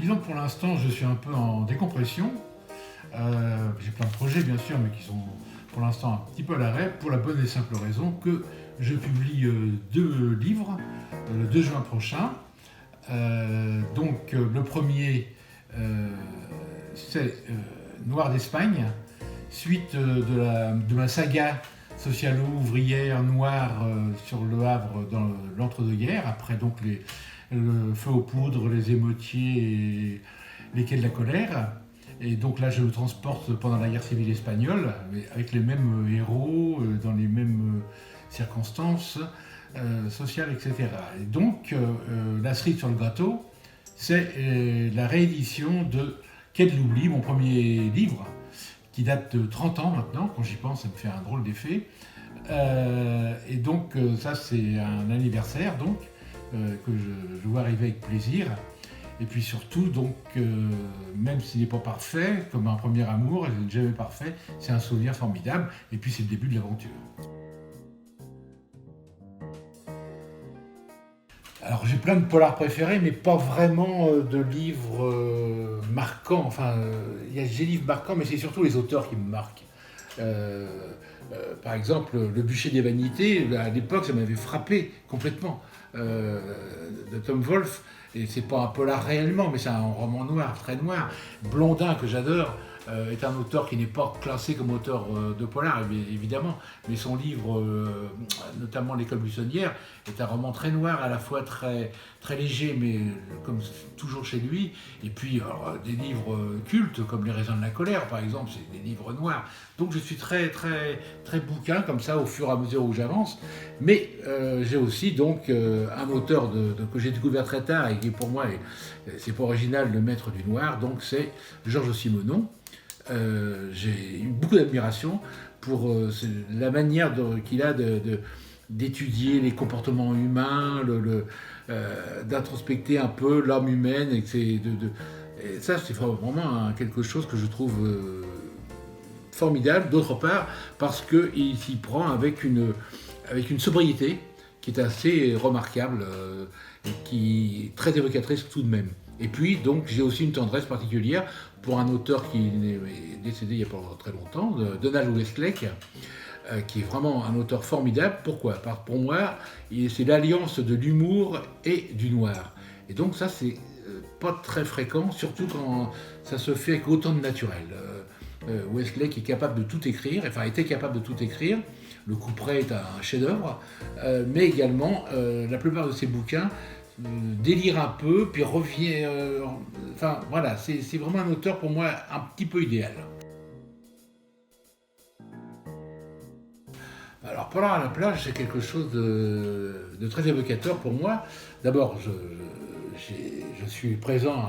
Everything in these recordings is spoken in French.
Disons que pour l'instant, je suis un peu en décompression. J'ai plein de projets, bien sûr, mais qui sont pour l'instant un petit peu à l'arrêt, pour la bonne et simple raison que je publie 2 livres le 2 juin prochain. Le premier, c'est Noir d'Espagne, suite de ma saga socialo-ouvrière noire sur Le Havre dans l'entre-deux-guerres, après donc le feu aux poudres, les émeutiers et les quais de la colère. Et donc là, je me transporte pendant la guerre civile espagnole, avec les mêmes héros, dans les mêmes circonstances sociales, etc. Et donc, la cerise sur le gâteau, c'est la réédition de Quai de l'oubli, mon premier livre, qui date de 30 ans maintenant. Quand j'y pense, ça me fait un drôle d'effet. Ça, c'est un anniversaire, donc, que je vois arriver avec plaisir. Et puis surtout, donc, même s'il n'est pas parfait, comme un premier amour, il n'est jamais parfait, c'est un souvenir formidable. Et puis c'est le début de l'aventure. Alors j'ai plein de polars préférés, mais pas vraiment de livres marquants. Enfin, il y a des livres marquants, mais c'est surtout les auteurs qui me marquent. Par exemple, Le bûcher des vanités, à l'époque, ça m'avait frappé complètement. De Tom Wolfe, et c'est pas un polar réellement, mais c'est un roman noir, très noir. Blondin, que j'adore, est un auteur qui n'est pas classé comme auteur de polar, évidemment, mais son livre, notamment L'école buissonnière, est un roman très noir, à la fois très léger, mais comme toujours chez lui. Et puis alors, des livres cultes, comme Les raisins de la colère, par exemple, c'est des livres noirs. Donc je suis très bouquin, comme ça, au fur et à mesure où j'avance. Mais j'ai aussi donc un auteur que j'ai découvert très tard et qui pour moi, c'est pas original, le maître du noir, donc c'est Georges Simenon. J'ai eu beaucoup d'admiration pour la manière qu'il a d'étudier les comportements humains, d'introspecter un peu l'âme humaine. Et ça, c'est vraiment quelque chose que je trouve formidable. D'autre part, parce qu'il s'y prend avec une sobriété qui est assez remarquable et qui est très évocatrice tout de même. Et puis, donc, j'ai aussi une tendresse particulière pour un auteur qui est décédé il n'y a pas très longtemps, Donald Westlake, qui est vraiment un auteur formidable. Pourquoi ? Parce que pour moi, c'est l'alliance de l'humour et du noir. Et donc ça, c'est pas très fréquent, surtout quand ça se fait avec autant de naturel. Westlake est capable de tout écrire, enfin était capable de tout écrire. Le Couperet est un chef-d'œuvre, mais également la plupart de ses bouquins délire un peu, puis revient. Enfin voilà, c'est vraiment un auteur pour moi un petit peu idéal. Alors, Polar à la plage, c'est quelque chose de très évocateur pour moi. D'abord, je suis présent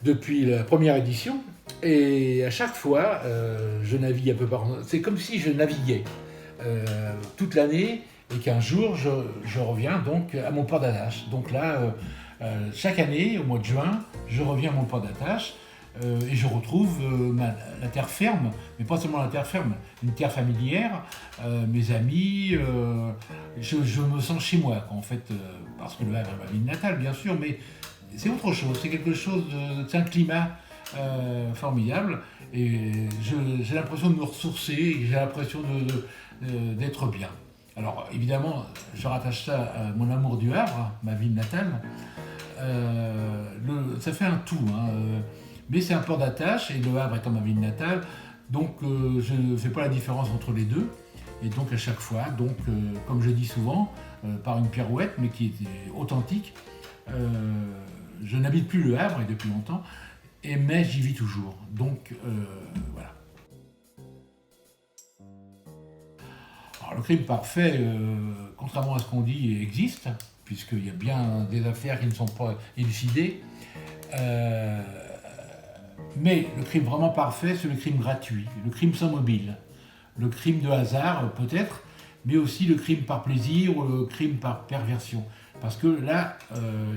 depuis la première édition, et à chaque fois, je navigue un peu par... C'est comme si je naviguais toute l'année, et qu'un jour, je reviens donc à mon port d'attache. Donc là, chaque année, au mois de juin, je reviens à mon port d'attache, et je retrouve la terre ferme, mais pas seulement la terre ferme, une terre familière, mes amis, je me sens chez moi, en fait, parce que le Havre est ma ville natale, bien sûr, mais c'est autre chose, c'est quelque chose c'est un climat formidable, et j'ai l'impression de me ressourcer, j'ai l'impression d'être bien. Alors évidemment, je rattache ça à mon amour du Havre, ma ville natale. Ça fait un tout, hein, mais c'est un port d'attache, et Le Havre étant ma ville natale, donc je ne fais pas la différence entre les deux. Et donc à chaque fois, donc, comme je dis souvent, par une pirouette, mais qui était authentique, je n'habite plus Le Havre, et depuis longtemps, mais j'y vis toujours. Donc voilà. Alors le crime parfait, contrairement à ce qu'on dit, existe, puisqu'il y a bien des affaires qui ne sont pas élucidées. Mais le crime vraiment parfait, c'est le crime gratuit, le crime sans mobile, le crime de hasard peut-être, mais aussi le crime par plaisir ou le crime par perversion. Parce que là,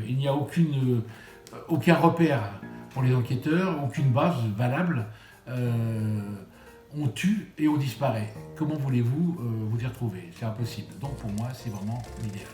il n'y a aucun repère pour les enquêteurs, aucune base valable. On tue et on disparaît. Comment voulez-vous vous y retrouver ? C'est impossible. Donc pour moi, c'est vraiment l'idéal.